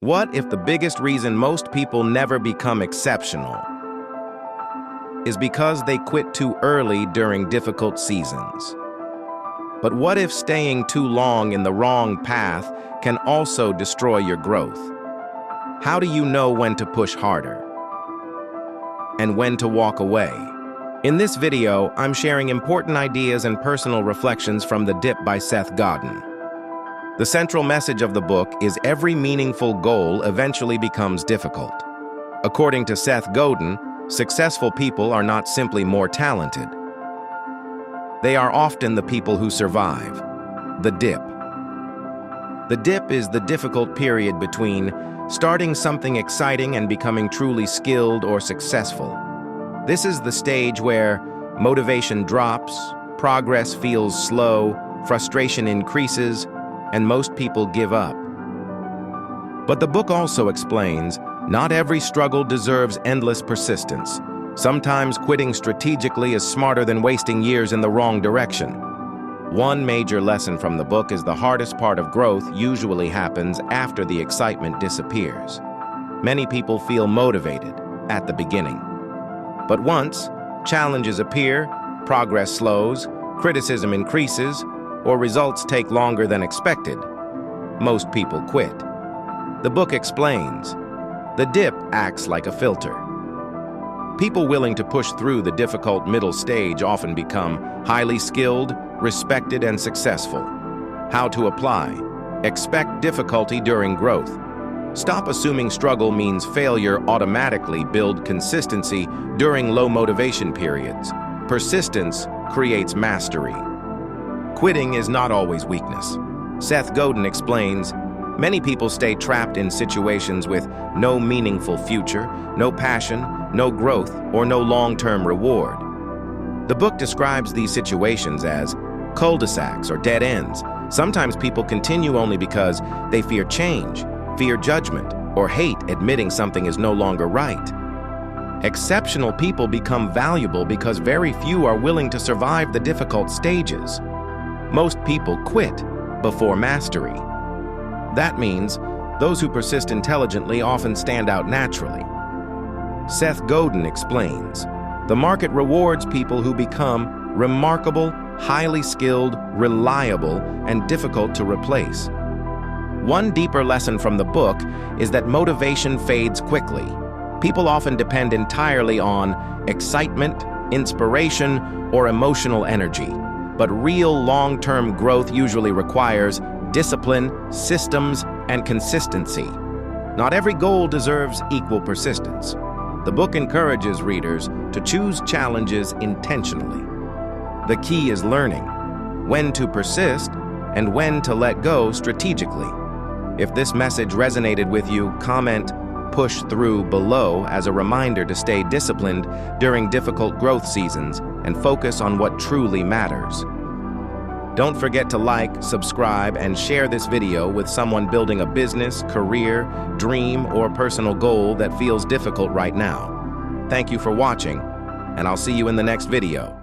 What if the biggest reason most people never become exceptional is because they quit too early during difficult seasons? But what if staying too long in the wrong path can also destroy your growth? How do you know when to push harder and when to walk away? In this video, I'm sharing important ideas and personal reflections from The Dip by Seth Godin. The central message of the book is every meaningful goal eventually becomes difficult. According to Seth Godin, successful people are not simply more talented. They are often the people who survive. The dip. The dip is the difficult period between starting something exciting and becoming truly skilled or successful. This is the stage where motivation drops, progress feels slow, frustration increases, and most people give up. But the book also explains, not every struggle deserves endless persistence. Sometimes quitting strategically is smarter than wasting years in the wrong direction. One major lesson from the book is the hardest part of growth usually happens after the excitement disappears. Many people feel motivated at the beginning. But once challenges appear, progress slows, criticism increases, or results take longer than expected, most people quit. The book explains, the dip acts like a filter. People willing to push through the difficult middle stage often become highly skilled, respected, and successful. How to apply? Expect difficulty during growth. Stop assuming struggle means failure. Automatically build consistency during low motivation periods. Persistence creates mastery. Quitting is not always weakness. Seth Godin explains, many people stay trapped in situations with no meaningful future, no passion, no growth, or no long-term reward. The book describes these situations as cul-de-sacs or dead ends. Sometimes people continue only because they fear change, fear judgment, or hate admitting something is no longer right. Exceptional people become valuable because very few are willing to survive the difficult stages. Most people quit before mastery. That means those who persist intelligently often stand out naturally. Seth Godin explains, the market rewards people who become remarkable, highly skilled, reliable, and difficult to replace. One deeper lesson from the book is that motivation fades quickly. People often depend entirely on excitement, inspiration, or emotional energy. But real long-term growth usually requires discipline, systems, and consistency. Not every goal deserves equal persistence. The book encourages readers to choose challenges intentionally. The key is learning when to persist and when to let go strategically. If this message resonated with you, comment "push through" below as a reminder to stay disciplined during difficult growth seasons and focus on what truly matters. Don't forget to like, subscribe, and share this video with someone building a business, career, dream, or personal goal that feels difficult right now. Thank you for watching, and I'll see you in the next video.